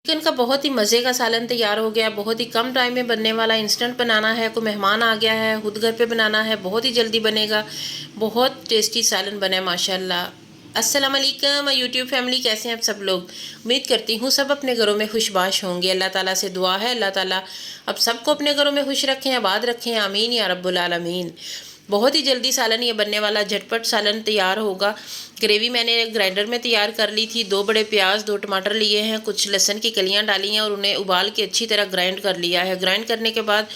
Chicken का बहुत ही मज़े का सालन तैयार हो गया। बहुत ही कम टाइम में बनने वाला, इंस्टेंट बनाना है, कोई मेहमान आ गया है, खुद घर पे बनाना है, बहुत ही जल्दी बनेगा। बहुत टेस्टी सालन बना है माशाल्लाह। अस्सलाम वालेकुम यूट्यूब फैमिली, कैसे हैं आप सब लोग। उम्मीद करती हूँ सब अपने घरों में खुशबाश होंगे। अल्लाह ताला से दुआ है, अल्लाह ताला अब सबको अपने घरों में खुश रखें, आबाद रखें, आमीन या रब्बुल आलमीन। बहुत ही जल्दी सालन ये बनने वाला, झटपट सालन तैयार होगा। ग्रेवी मैंने ग्राइंडर में तैयार कर ली थी। 2 बड़े प्याज, 2 टमाटर लिए हैं, कुछ लहसुन की कलियां डाली हैं और उन्हें उबाल के अच्छी तरह ग्राइंड कर लिया है। ग्राइंड करने के बाद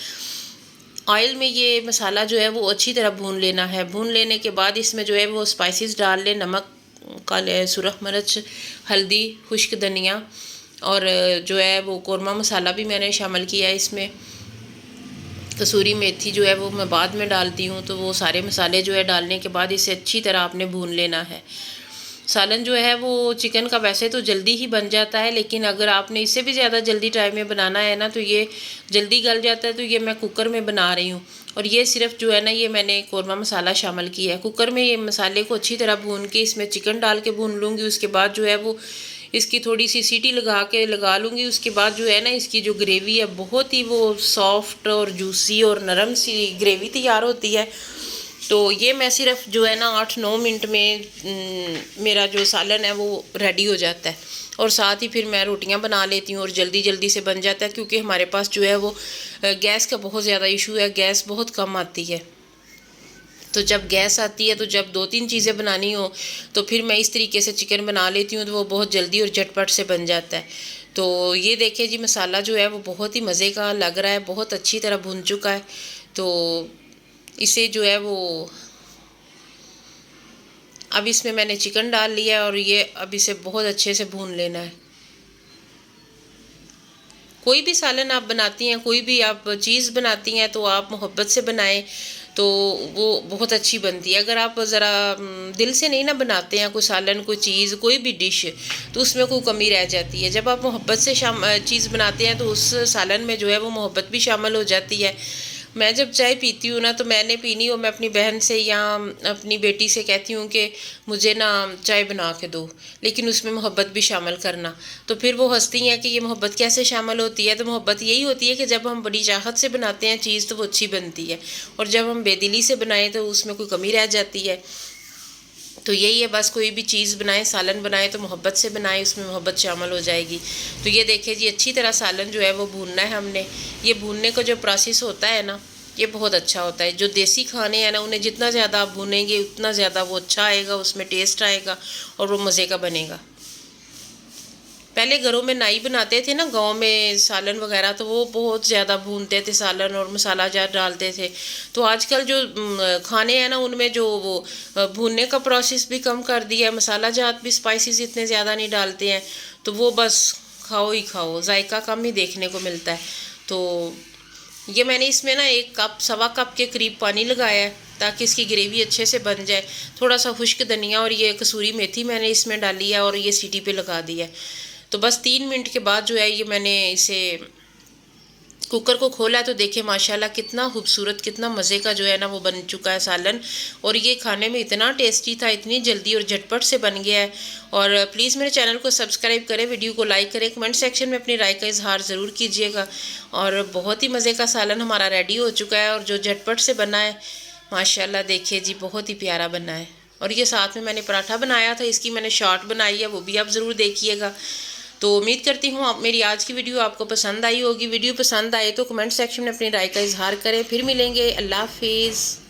ऑयल में ये मसाला जो है वो अच्छी तरह भून लेना है। भून लेने के बाद इसमें जो है वो स्पाइसेस डाल लें, नमक, काले सुरख मिर्च, हल्दी, खुश्क धनिया और जो है वो कौरमा मसाला भी मैंने शामिल किया है इसमें। कसूरी मेथी जो है वो मैं बाद में डालती हूँ। तो वो सारे मसाले जो है डालने के बाद इसे अच्छी तरह आपने भून लेना है। सालन जो है वो चिकन का वैसे तो जल्दी ही बन जाता है, लेकिन अगर आपने इससे भी ज़्यादा जल्दी टाइम में बनाना है ना तो ये जल्दी गल जाता है। तो ये मैं कुकर में बना रही हूँ और ये सिर्फ जो है ना ये मैंने कौरमा मसाला शामिल किया है। कुकर में ये मसाले को अच्छी तरह भून के इसमें चिकन डाल के भून लूँगी। उसके बाद जो है वो इसकी थोड़ी सी सीटी लगा लूँगी। उसके बाद जो है ना इसकी जो ग्रेवी है बहुत ही वो सॉफ्ट और जूसी और नरम सी ग्रेवी तैयार होती है। तो ये मैं सिर्फ जो है ना 8-9 मिनट में मेरा जो सालन है वो रेडी हो जाता है। और साथ ही फिर मैं रोटियां बना लेती हूँ और जल्दी जल्दी से बन जाता है, क्योंकि हमारे पास जो है वो गैस का बहुत ज़्यादा इशू है, गैस बहुत कम आती है। तो जब गैस आती है तो जब 2-3 चीज़ें बनानी हो तो फिर मैं इस तरीके से चिकन बना लेती हूँ, तो वो बहुत जल्दी और झटपट से बन जाता है। तो ये देखिए जी, मसाला जो है वो बहुत ही मज़े का लग रहा है, बहुत अच्छी तरह भुन चुका है। तो इसे जो है वो अब इसमें मैंने चिकन डाल लिया है और ये अब इसे बहुत अच्छे से भून लेना है। कोई भी सालन आप बनाती हैं, कोई भी आप चीज़ बनाती हैं तो आप मोहब्बत से बनाएं तो वो बहुत अच्छी बनती है। अगर आप ज़रा दिल से नहीं ना बनाते हैं कोई सालन, कोई चीज़, कोई भी डिश, तो उसमें कोई कमी रह जाती है। जब आप मोहब्बत से चीज़ बनाते हैं तो उस सालन में जो है वो मोहब्बत भी शामिल हो जाती है। मैं जब चाय पीती हूँ ना तो मैंने पीनी हो, मैं अपनी बहन से या अपनी बेटी से कहती हूँ कि मुझे ना चाय बना के दो, लेकिन उसमें मोहब्बत भी शामिल करना। तो फिर वो हंसती हैं कि ये मोहब्बत कैसे शामिल होती है। तो मोहब्बत यही होती है कि जब हम बड़ी चाहत से बनाते हैं चीज़ तो वो अच्छी बनती है, और जब हम बेदिली से बनाएं तो उसमें कोई कमी रह जाती है। तो यही है बस, कोई भी चीज़ बनाएं, सालन बनाएं तो मोहब्बत से बनाएं, उसमें मोहब्बत शामिल हो जाएगी। तो ये देखिए जी, अच्छी तरह सालन जो है वो भूनना है हमने। ये भूनने का जो प्रोसेस होता है ना ये बहुत अच्छा होता है। जो देसी खाने हैं ना उन्हें जितना ज़्यादा आप भूनेंगे उतना ज़्यादा वो अच्छा आएगा, उसमें टेस्ट आएगा और वो मज़े का बनेगा। पहले घरों में नाई बनाते थे ना गांव में सालन वगैरह, तो वो बहुत ज़्यादा भूनते थे सालन और मसाला जात डालते थे। तो आजकल जो खाने हैं ना उनमें जो वो भूनने का प्रोसेस भी कम कर दिया है, मसाला जात भी स्पाइसेस इतने ज़्यादा नहीं डालते हैं। तो वो बस खाओ ही खाओ, जायका कम ही देखने को मिलता है। तो ये मैंने इसमें ना 1 कप, सवा कप के करीब पानी लगाया है ताकि इसकी ग्रेवी अच्छे से बन जाए। थोड़ा सा खुश्क धनिया और ये कसूरी मेथी मैंने इसमें डाली है और ये सीटी पे लगा दिया है। तो बस 3 मिनट के बाद जो है ये मैंने इसे कुकर को खोला तो देखे माशाल्लाह कितना खूबसूरत, कितना मज़े का जो है ना वो बन चुका है सालन। और ये खाने में इतना टेस्टी था, इतनी जल्दी और झटपट से बन गया है। और प्लीज़ मेरे चैनल को सब्सक्राइब करें, वीडियो को लाइक करें, कमेंट सेक्शन में अपनी राय का इजहार ज़रूर कीजिएगा। और बहुत ही मज़े का सालन हमारा रेडी हो चुका है और जो झटपट से बना है माशाल्लाह, देखिए जी बहुत ही प्यारा बना है। और ये साथ में मैंने पराठा बनाया था, इसकी मैंने शॉर्ट बनाई है, वो भी आप ज़रूर देखिएगा। तो उम्मीद करती हूँ आप मेरी आज की वीडियो आपको पसंद आई होगी। वीडियो पसंद आए तो कमेंट सेक्शन में अपनी राय का इजहार करें। फिर मिलेंगे, अल्लाह हाफिज़।